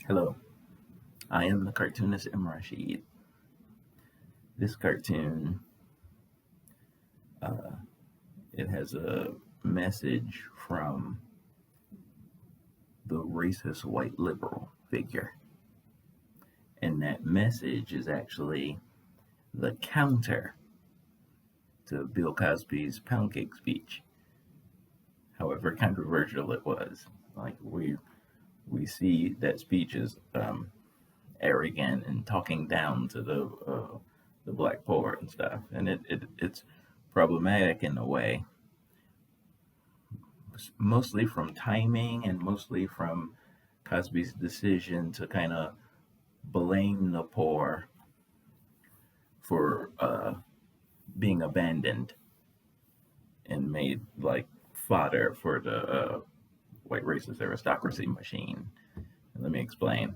Hello, I am the cartoonist M. Rashid. This cartoon, uh, it has a message from the racist white liberal figure. And that message is actually the counter to Bill Cosby's pound cake speech, however controversial it was. Like we see that speech is arrogant and talking down to the black poor and stuff, and it's problematic in a way, mostly from timing and mostly from Cosby's decision to kind of blame the poor for being abandoned and made like fodder for the white racist aristocracy machine. And let me explain.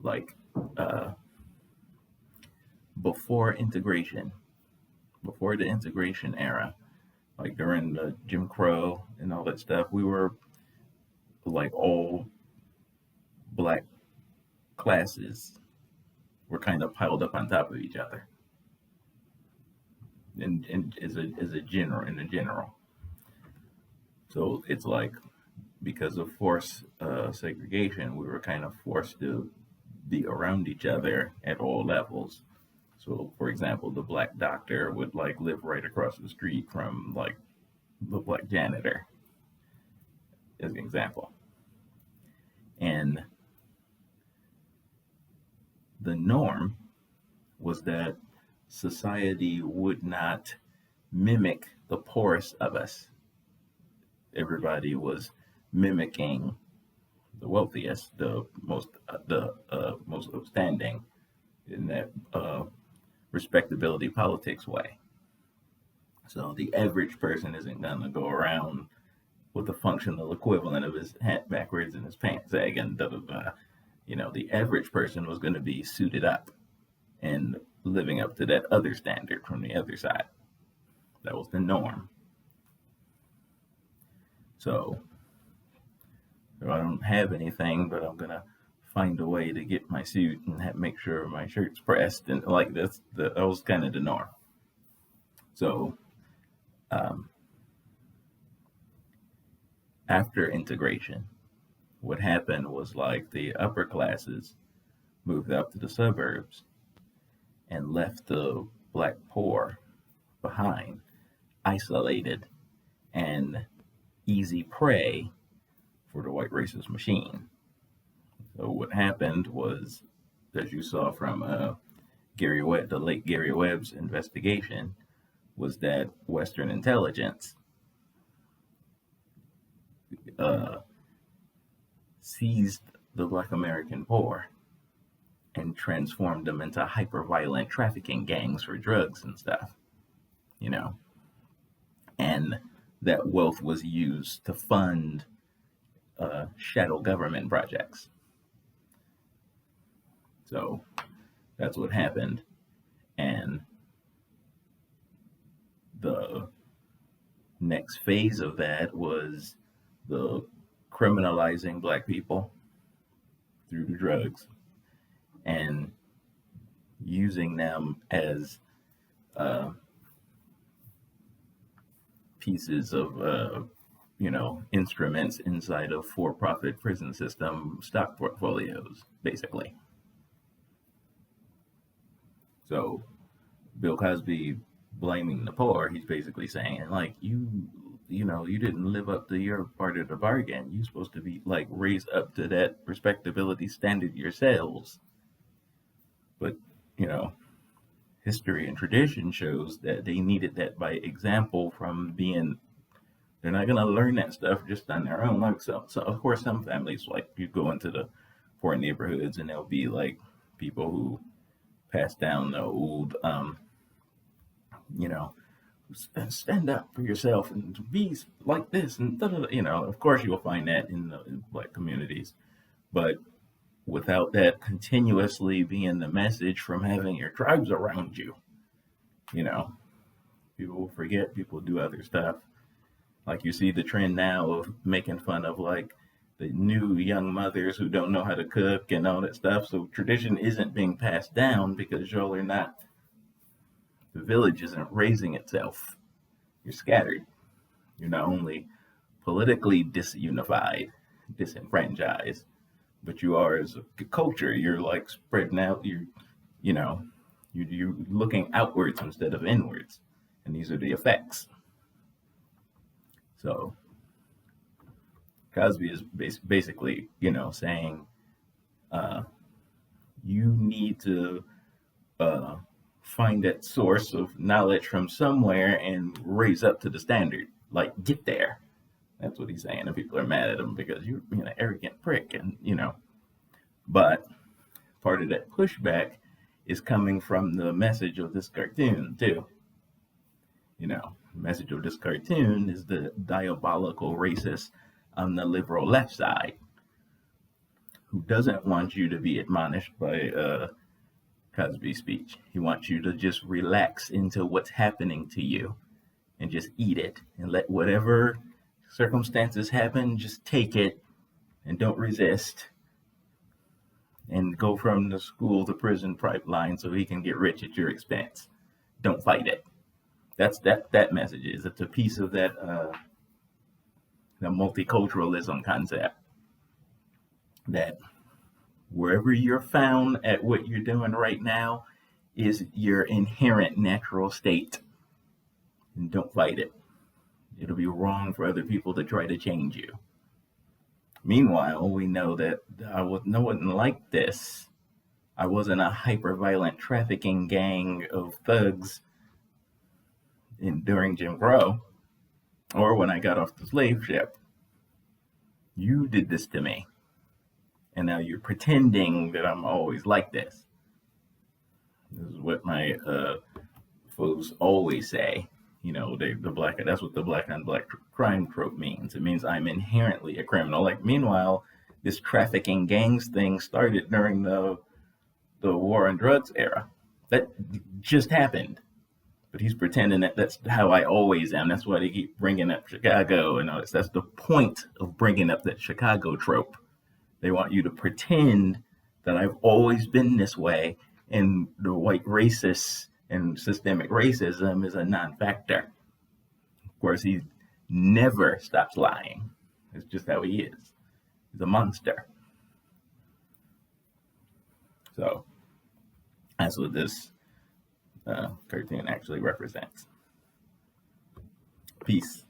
Like uh, before integration, before the integration era, like during the Jim Crow and all that stuff, we were like all black classes were kind of piled up on top of each other. And as a general in a general. So it's like because of forced segregation, we were kind of forced to be around each other at all levels. So, for example, the black doctor would like live right across the street from like the black janitor, as an example. And the norm was that society would not mimic the poorest of us. Everybody was mimicking the wealthiest, the most outstanding in that respectability politics way. So the average person isn't gonna go around with the functional equivalent of his hat backwards and his pants sagging. Da, da, da. The average person was going to be suited up and living up to that other standard from the other side. That was the norm. So I don't have anything, but I'm gonna find a way to get my suit and make sure my shirt's pressed, and like that was kind of the norm. So um, after integration, what happened was like the upper classes moved up to the suburbs and left the black poor behind, isolated and easy prey for the white racist machine. So what happened was, as you saw from Gary Webb, the late Gary Webb's investigation, was that Western intelligence seized the Black American poor and transformed them into hyper-violent trafficking gangs for drugs and stuff, you know. And that wealth was used to fund shadow government projects. So that's what happened. And the next phase of that was the criminalizing black people through the drugs and using them as pieces of instruments inside of for-profit prison system stock portfolios, basically. So Bill Cosby blaming the poor, he's basically saying like you didn't live up to your part of the bargain. You're supposed to be like raised up to that respectability standard yourselves. But history and tradition shows that they needed that by example from being. They're not gonna learn that stuff just on their own. Like so of course some families, like you go into the poor neighborhoods and there'll be like people who pass down the old you know stand up for yourself and be like this and of course you'll find that in the black communities, but without that continuously being the message from having your tribes around you, people will forget, people do other stuff. Like you see the trend now of making fun of like the new young mothers who don't know how to cook and all that stuff. So tradition isn't being passed down because y'all are not, the village isn't raising itself. You're scattered. You're not only politically disunified, disenfranchised, but you are as a culture. You're like spreading out. You know, you're looking outwards instead of inwards, and these are the effects. So Cosby is basically, saying you need to find that source of knowledge from somewhere and raise up to the standard. Like, get there. That's what he's saying. And people are mad at him because you're being an arrogant prick, and But part of that pushback is coming from the message of this cartoon too. The message of this cartoon is the diabolical racist on the liberal left side, who doesn't want you to be admonished by Cosby's speech. He wants you to just relax into what's happening to you and just eat it and let whatever circumstances happen, just take it and don't resist, and go from the school to prison pipeline so he can get rich at your expense. Don't fight it. That's that message is. It's a piece of that the multiculturalism concept, that wherever you're found at what you're doing right now is your inherent natural state, and don't fight it. It'll be wrong for other people to try to change you. Meanwhile, we know that I wasn't like this. I wasn't a hyper-violent trafficking gang of thugs during Jim Crow, or when I got off the slave ship. You did this to me, and now you're pretending that I'm always like this. This is what my folks always say. That's what the black on black crime trope means. It means I'm inherently a criminal. Like, meanwhile, this trafficking gangs thing started during the war on drugs era. That just happened. But he's pretending that that's how I always am. That's why they keep bringing up Chicago and all this. That's the point of bringing up that Chicago trope. They want you to pretend that I've always been this way, and the white racists and systemic racism is a non-factor. Of course, he never stops lying. It's just how he is. He's a monster. So that's what this cartoon actually represents. Peace.